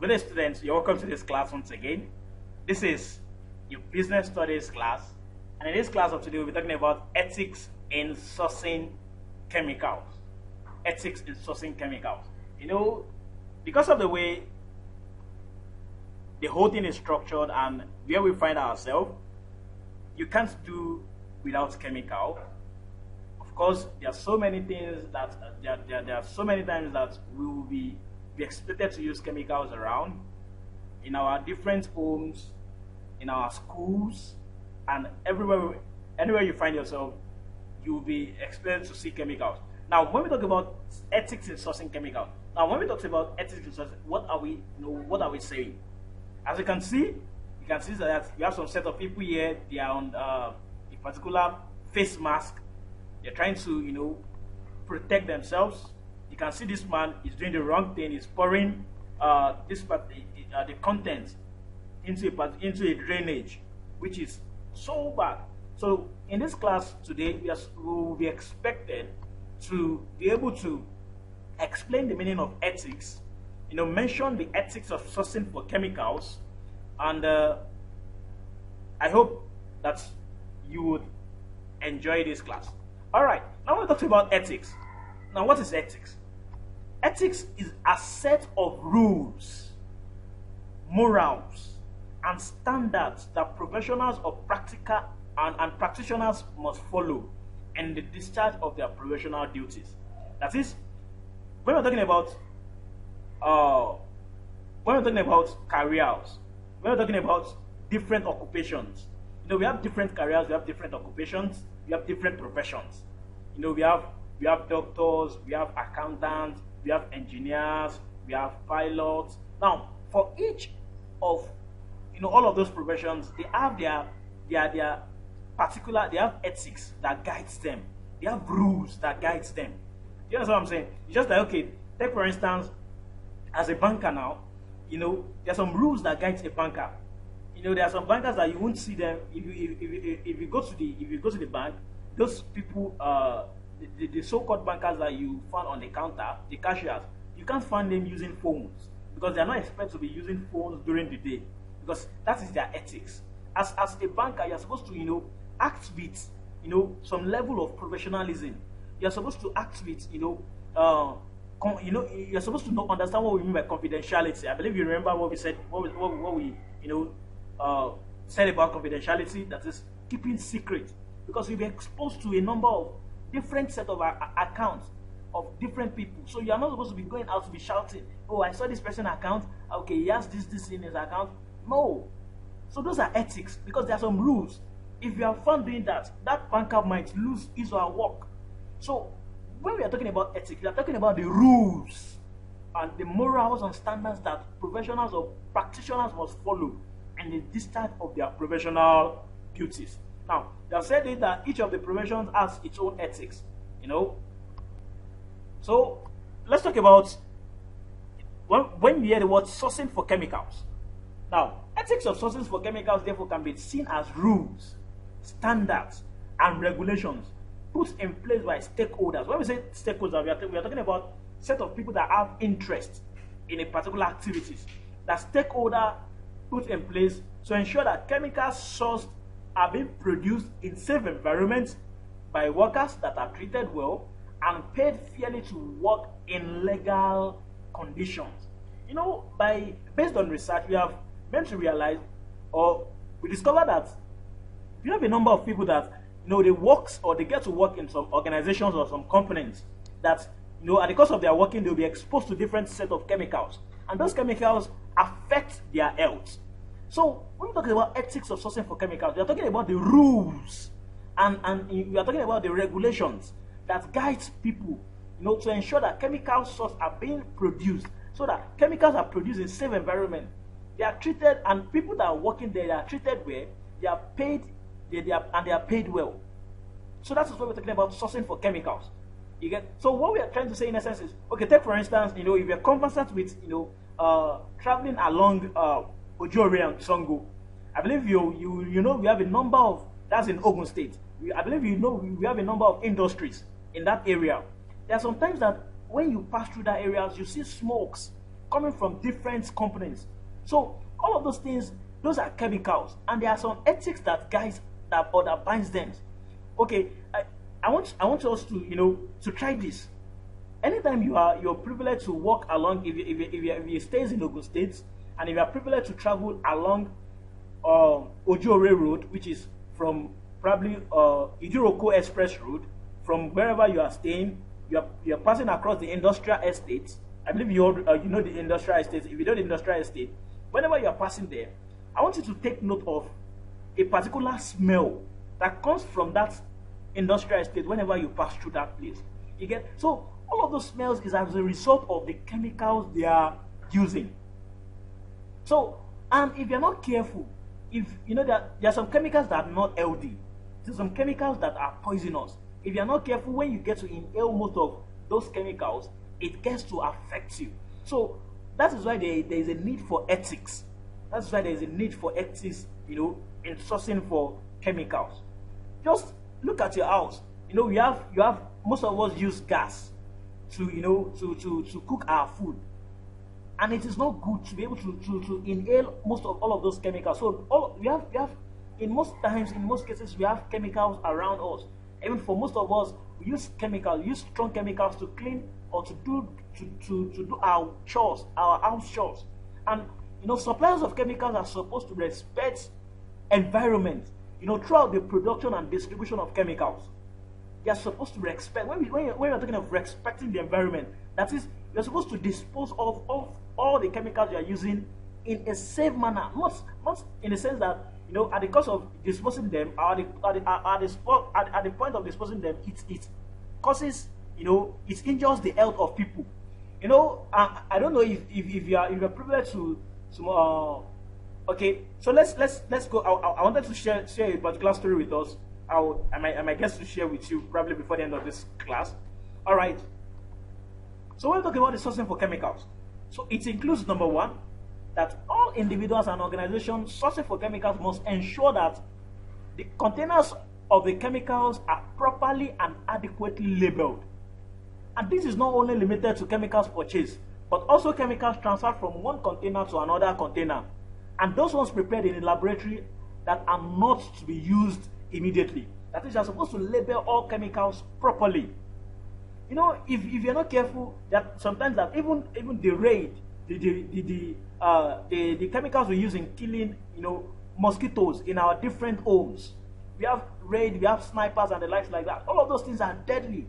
Good day, students. You're welcome to this class once again. This is your business studies class, and in this class of today, we'll be talking about ethics in sourcing chemicals. Ethics in sourcing chemicals. You know, because of the way the whole thing is structured and where we find ourselves, you can't do without chemical. Of course, there are so many things that there are so many times that we will be expected to use chemicals around in our different homes, in our schools, and anywhere you find yourself, you will be expected to see chemicals. Now, when we talk about ethics in sourcing chemicals, what are we saying? As you can see that you have some set of people here. They are on a particular face mask. They're trying to, protect themselves. You can see this man is doing the wrong thing. He's pouring the contents into a drainage, which is so bad. So in this class today, we will be expected to be able to explain the meaning of ethics, mention the ethics of sourcing for chemicals, and I hope that you would enjoy this class. All right, now we're talking about ethics. Now, what is ethics? Ethics is a set of rules, morals, and standards that professionals of practical and practitioners must follow in the discharge of their professional duties. That is, when we're talking about careers, when we're talking about different occupations, we have different careers, we have different occupations, we have different professions. We have doctors, we have accountants, we have engineers, we have pilots. Now, for each of all of those professions, they have their particular, they have ethics that guides them. They have rules that guides them. You know what I'm saying? It's just like, okay, take for instance, as a banker now, there are some rules that guide a banker. There are some bankers that you won't see them if you go to the bank. Those people, the so-called bankers that you find on the counter, the cashiers, you can't find them using phones because they are not expected to be using phones during the day, because that is their ethics. As a banker, you're supposed to act with some level of professionalism. You're supposed to act with you're supposed to understand what we mean by confidentiality. I believe you remember what we said, what we said about confidentiality, that is keeping secret, because you'll be exposed to a number of different set of accounts of different people. So you are not supposed to be going out to be shouting, oh, I saw this person account, okay, he has this in his account. No. So those are ethics, because there are some rules. If you are found doing that, that banker might lose his or her work. So when we are talking about ethics, we are talking about the rules and the morals and standards that professionals or practitioners must follow in the discharge of their professional duties. Now, they have said that each of the professions has its own ethics, So, let's talk about when we hear the word sourcing for chemicals. Now, ethics of sourcing for chemicals, therefore, can be seen as rules, standards, and regulations put in place by stakeholders. When we say stakeholders, we are talking about a set of people that have interest in a particular activities. That stakeholder put in place to ensure that chemicals sourced are being produced in safe environments by workers that are treated well and paid fairly to work in legal conditions. Based on research, we have meant to realize, or we discovered that we have a number of people that they get to work in some organizations or some companies that at the course of their working, they'll be exposed to different set of chemicals, and those chemicals affect their health. So when we're talking about ethics of sourcing for chemicals, we are talking about the rules and we are talking about the regulations that guides people, to ensure that chemical sources are being produced, so that chemicals are produced in safe environment. They are treated, and people that are working there, they are treated well, they are paid, they are paid well. So that is what we're talking about, sourcing for chemicals. You get? So what we are trying to say in essence is, okay, take for instance, if you're conversant with, traveling along Ojore and Songo, I believe we have a number of, that's in Ogun State. I believe we have a number of industries in that area. There are sometimes that when you pass through that areas, you see smokes coming from different companies. So all of those things, those are chemicals, and there are some ethics that guys that binds them. Okay, I want us to to try this. Anytime you're privileged to walk along, if you stays in Ogun State, and if you are privileged to travel along Ojo-Ore Road, which is from probably Ijiroko Express Road, from wherever you are staying, you're passing across the industrial estate. I believe you know the industrial estate. If you know the industrial estate, whenever you are passing there, I want you to take note of a particular smell that comes from that industrial estate whenever you pass through that place. You get, so all of those smells is as a result of the chemicals they are using. So, and if you're not careful, if you know that there are some chemicals that are not healthy, there's some chemicals that are poisonous. If you're not careful, when you get to inhale most of those chemicals, it gets to affect you. So that is why there is a need for ethics. That's why there is a need for ethics, in sourcing for chemicals. Just look at your house. You have most of us use gas to to cook our food, and it is not good to be able to inhale most of all of those chemicals. So we have in most times, in most cases, we have chemicals around us. Even for most of us, we use strong chemicals to clean or to do our chores, our house chores. And suppliers of chemicals are supposed to respect environment. Throughout the production and distribution of chemicals, they are supposed to respect. When you're talking of respecting the environment, that is, you're supposed to dispose of all the chemicals you are using in a safe manner, not in the sense that at the cost of disposing them, or at the point of disposing them, it causes it injures the health of people. I don't know if you're privileged to okay, so let's go. I wanted to share a particular story with us. I might get to share with you probably before the end of this class. All right. So when we're talking about the sourcing for chemicals, so it includes, number one, that all individuals and organizations sourcing for chemicals must ensure that the containers of the chemicals are properly and adequately labeled. And this is not only limited to chemicals purchased, but also chemicals transferred from one container to another container, and those ones prepared in a laboratory that are not to be used immediately. That is, you are supposed to label all chemicals properly. If you're not careful, that sometimes that even the raid, the chemicals we use in killing mosquitoes in our different homes, we have raid, we have snipers and the likes like that. All of those things are deadly.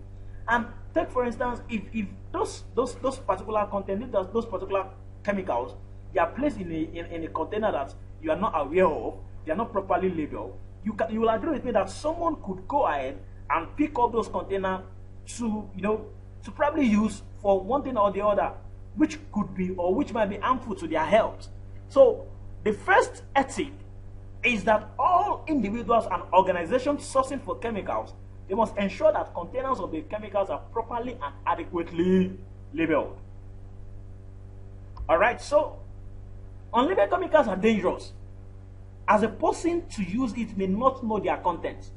And take for instance, if those particular content, those particular chemicals, they are placed in a container that you are not aware of, they are not properly labeled, you will agree with me that someone could go ahead and pick up those containers to probably use for one thing or the other, which could be or which might be harmful to their health. So the first ethic is that all individuals and organizations sourcing for chemicals, they must ensure that containers of the chemicals are properly and adequately labeled. All right, so unlabeled chemicals are dangerous, as a person to use it may not know their content.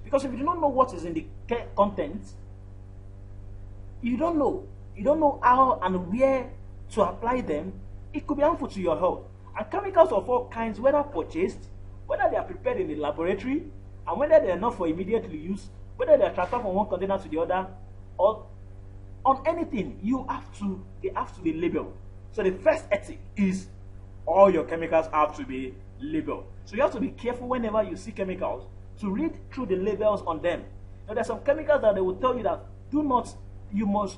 Because if you do not know what is in the content, you don't know how and where to apply them, it could be harmful to your health. And chemicals of all kinds, whether purchased, whether they are prepared in the laboratory, and whether they are not for immediate use, whether they are transferred from one container to the other, or on anything, they have to be labeled. So the first ethic is all your chemicals have to be labeled. So you have to be careful whenever you see chemicals to read through the labels on them. Now there are some chemicals that they will tell you that you must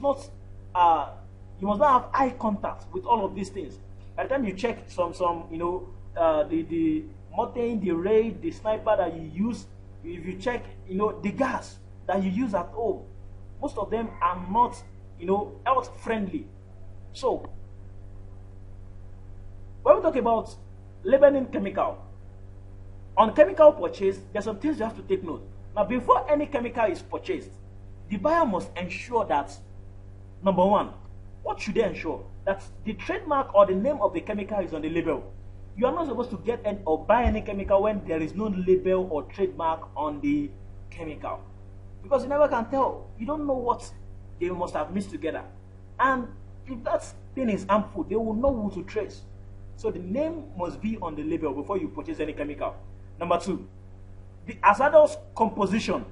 not have eye contact with all of these things. By the time you check the Mortein, the raid, the sniper that you use, if you check the gas that you use at home, most of them are not health friendly. So when we talk about labeling chemical, on chemical purchase, there's some things you have to take note. Now, before any chemical is purchased, the buyer must ensure that, number one, what should they ensure? That the trademark or the name of the chemical is on the label. You are not supposed to get or buy any chemical when there is no label or trademark on the chemical, because you never can tell. You don't know what they must have mixed together. And if thing is harmful, they will know who to trace. So the name must be on the label before you purchase any chemical. Number two, the hazardous composition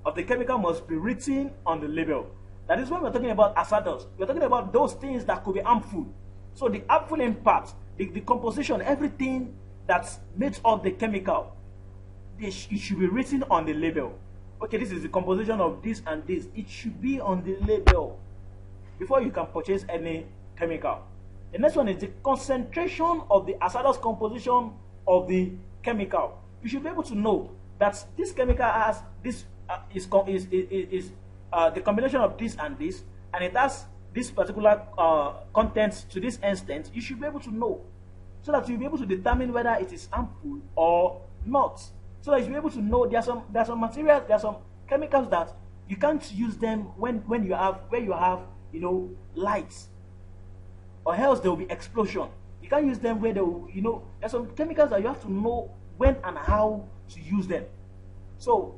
of the chemical must be written on the label. That is when we're talking about hazardous. We're talking about those things that could be harmful. So the harmful impact, the composition, everything that makes up the chemical, it should be written on the label. Okay, this is the composition of this and this. It should be on the label before you can purchase any chemical. The next one is the concentration of the hazardous composition of the chemical. You should be able to know that this chemical has this is the combination of this and this, and it has this particular content to this extent. You should be able to know, so that you'll be able to determine whether it is harmful or not. So that you'll be able to know there are some materials, there are some chemicals that you can't use them when you have lights, or else there will be explosion. You can't use them where there will, there's some chemicals that you have to know when and how to use them. So,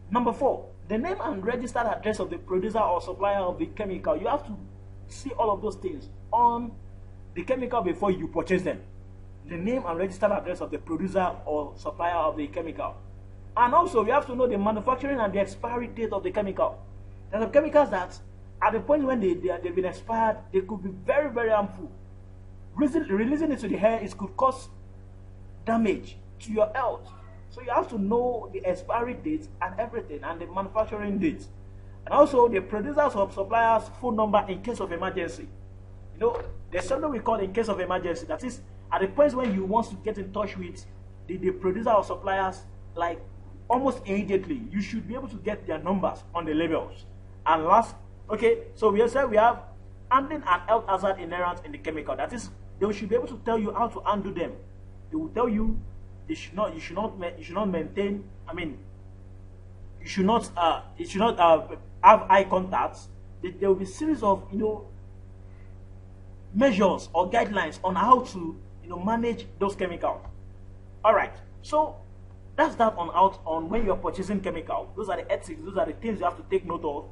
number 4, the name and registered address of the producer or supplier of the chemical. You have to see all of those things on the chemical before you purchase them. The name and registered address of the producer or supplier of the chemical. And also, you have to know the manufacturing and the expiry date of the chemical. There are some chemicals that, at the point when they've been expired, they could be very, very harmful. Releasing it to the air, it could cause damage to your health. So you have to know the expiry date and everything, and the manufacturing date. And also the producers or suppliers' phone number in case of emergency. There's something we call in case of emergency. That is, at the point when you want to get in touch with the producer or suppliers, like almost immediately, you should be able to get their numbers on the labels. And last, okay, so we said we have handling and health hazard inherent in the chemical. That is, they should be able to tell you how to handle them. They will tell you you should not maintain. I mean, you should not have eye contact. There will be a series of measures or guidelines on how to manage those chemicals. All right, so that's that on when you are purchasing chemical. Those are the ethics. Those are the things you have to take note of.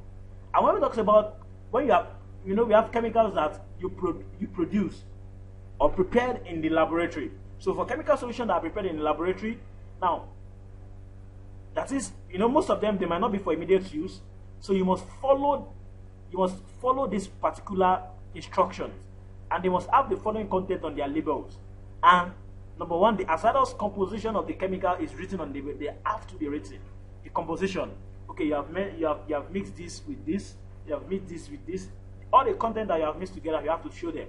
And when we talk about when you have we have chemicals that you produce or prepared in the laboratory. So for chemical solutions that are prepared in the laboratory, now that is, most of them, they might not be for immediate use. So you must follow these particular instructions, and they must have the following content on their labels. And number 1, the hazardous composition of the chemical is written on the label. They have to be written. The composition. Okay, you have mixed this with this. You have mixed this with this. All the content that you have mixed together, you have to show them.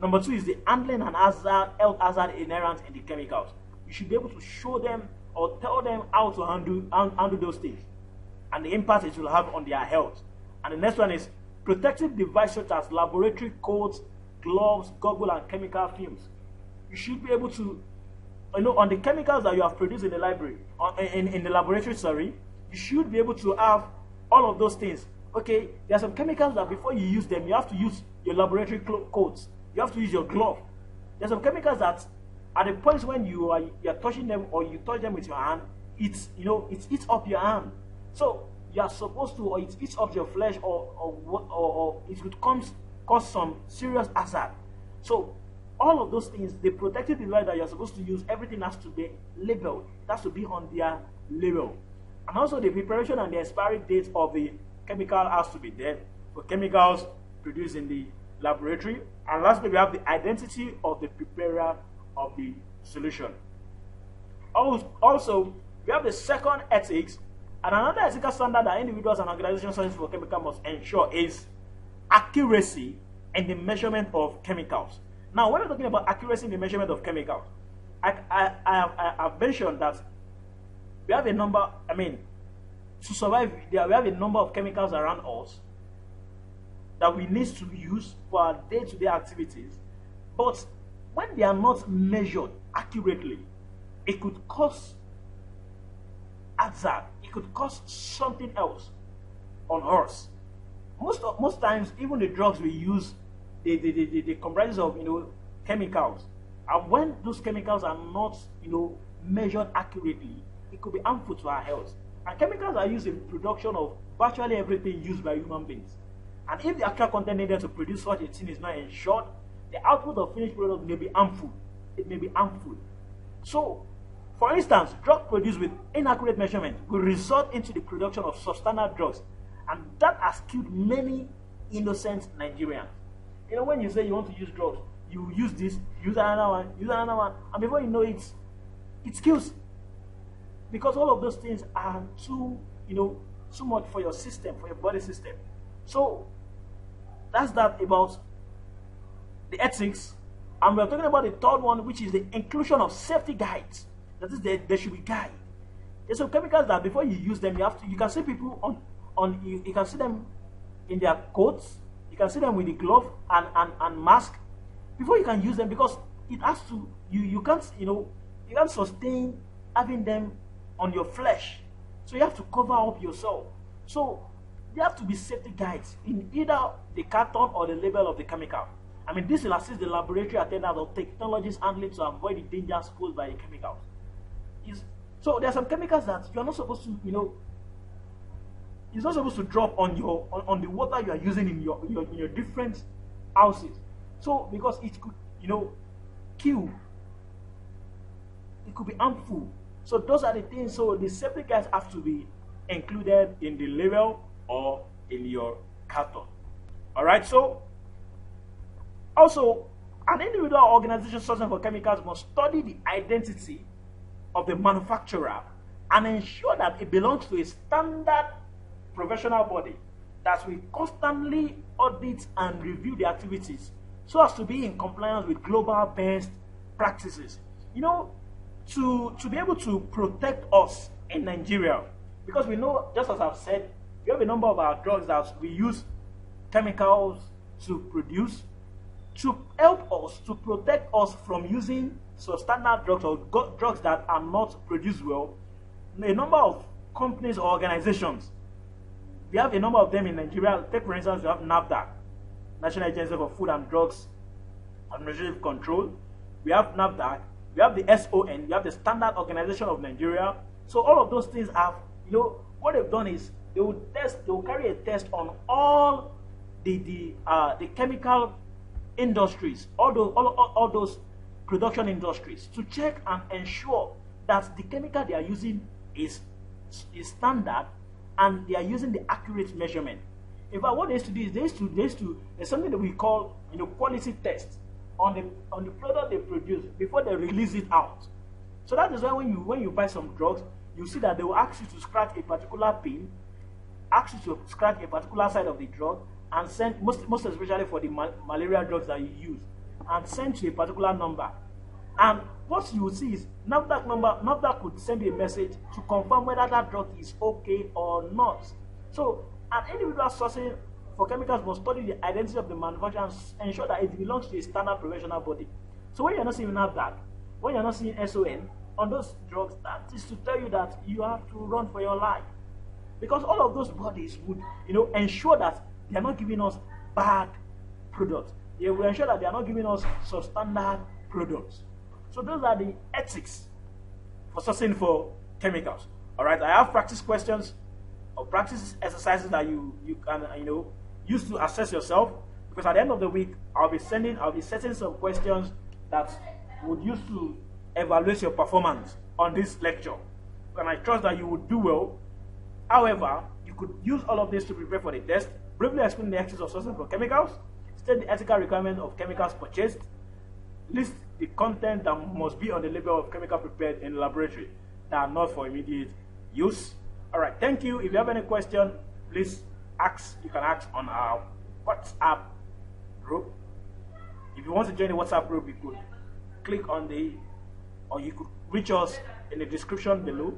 Number 2 is the handling and health hazard inherent in the chemicals. You should be able to show them or tell them how to handle those things and the impact it will have on their health. And the next one is protective devices such as laboratory coats, gloves, goggles, and chemical films. You should be able to, on the chemicals that you have produced in the library, in the laboratory, sorry, you should be able to have all of those things. Okay, there are some chemicals that before you use them, you have to use your laboratory coats. You have to use your glove. There's some chemicals that at the point when you're touching them or you touch them with your hand, it eats up your hand. So you are supposed to, or it eats up your flesh, or it could cause some serious hazard. So all of those things, the protective device that you're supposed to use, everything has to be labeled. It has to be on their label. And also the preparation and the expiry date of the chemical has to be there for chemicals produced in the laboratory. And lastly, we have the identity of the preparer of the solution. Also, we have the second ethics, and another ethical standard that individuals and organizations searching for chemical must ensure is accuracy in the measurement of chemicals. Now, when we're talking about accuracy in the measurement of chemicals, I've mentioned that we have a number, to survive, we have a number of chemicals around us that we need to use for our day-to-day activities. But when they are not measured accurately, it could cause hazard. It could cause something else on us. Most times, even the drugs we use, they comprise of chemicals. And when those chemicals are not measured accurately, it could be harmful to our health. And chemicals are used in production of virtually everything used by human beings. And if the actual content needed to produce such a thing is not ensured, the output of finished product may be harmful. It may be harmful. So, for instance, drug produced with inaccurate measurement will result into the production of substandard drugs, and that has killed many innocent Nigerians. You know, when you say you want to use drugs, you use this, use another one, and before you know it, it kills. Because all of those things are too much for your system, for your body system. So that's that about the ethics. And we're talking about the third one, which is the inclusion of safety guides. That is, there should be guide. There's some chemicals that before you use them, you can see people you can see them in their coats, you can see them with the glove and mask before you can use them, because it has to you can't sustain having them on your flesh. So you have to cover up yourself. So there have to be safety guides in either the carton or the label of the chemical. I mean, this will assist the laboratory attendants or technologists handling to avoid the dangers posed by the chemicals. So there are some chemicals that you're not supposed to, it's not supposed to drop on the water you are using in your different houses. So because it could, kill. It could be harmful. So those are the things. So the safety guides have to be included in the label or in your carton. All right. So also, an individual or organization sourcing for chemicals must study the identity of the manufacturer and ensure that it belongs to a standard professional body that will constantly audit and review the activities so as to be in compliance with global best practices. To be able to protect us in Nigeria, because we know, just as I've said, we have a number of our drugs that we use chemicals to produce to help us, to protect us from using substandard drugs or drugs that are not produced well. A number of companies or organizations, we have a number of them in Nigeria. Take for instance, we have NAFDAC, National Agency for Food and Drugs Administrative Control. We have NAFDAC, we have the SON, we have the Standard Organization of Nigeria. So all of those things have, what they've done is they will carry a test on all the chemical industries, all those production industries, to check and ensure that the chemical they are using is standard and they are using the accurate measurement. In fact, what they used to do is there's something that we call quality test on the product they produce before they release it out. So that is why when you buy some drugs, you see that they will ask you to scratch a particular pin, ask you to scratch a particular side of the drug, and send, most especially for the malaria drugs that you use, and send to a particular number. And what you will see is NAFDAC could send you a message to confirm whether that drug is okay or not. So an individual sourcing for chemicals must study the identity of the manufacturer and ensure that it belongs to a standard professional body. So when you're not seeing NAFDAC, when you're not seeing SON on those drugs, that is to tell you that you have to run for your life. Because all of those bodies would ensure that they are not giving us bad products. They will ensure that they are not giving us substandard products. So those are the ethics for sourcing for chemicals. All right, I have practice questions or practice exercises that you can use to assess yourself. Because at the end of the week, I'll be setting some questions that would use to evaluate your performance on this lecture. And I trust that you would do well. However, you could use all of this to prepare for the test. Briefly explain the ethics of sourcing for chemicals, state the ethical requirements of chemicals purchased, list the content that must be on the label of chemical prepared in the laboratory that are not for immediate use. All right, thank you. If you have any question, please ask. You can ask on our WhatsApp group. If you want to join the WhatsApp group, you could click on or you could reach us in the description below.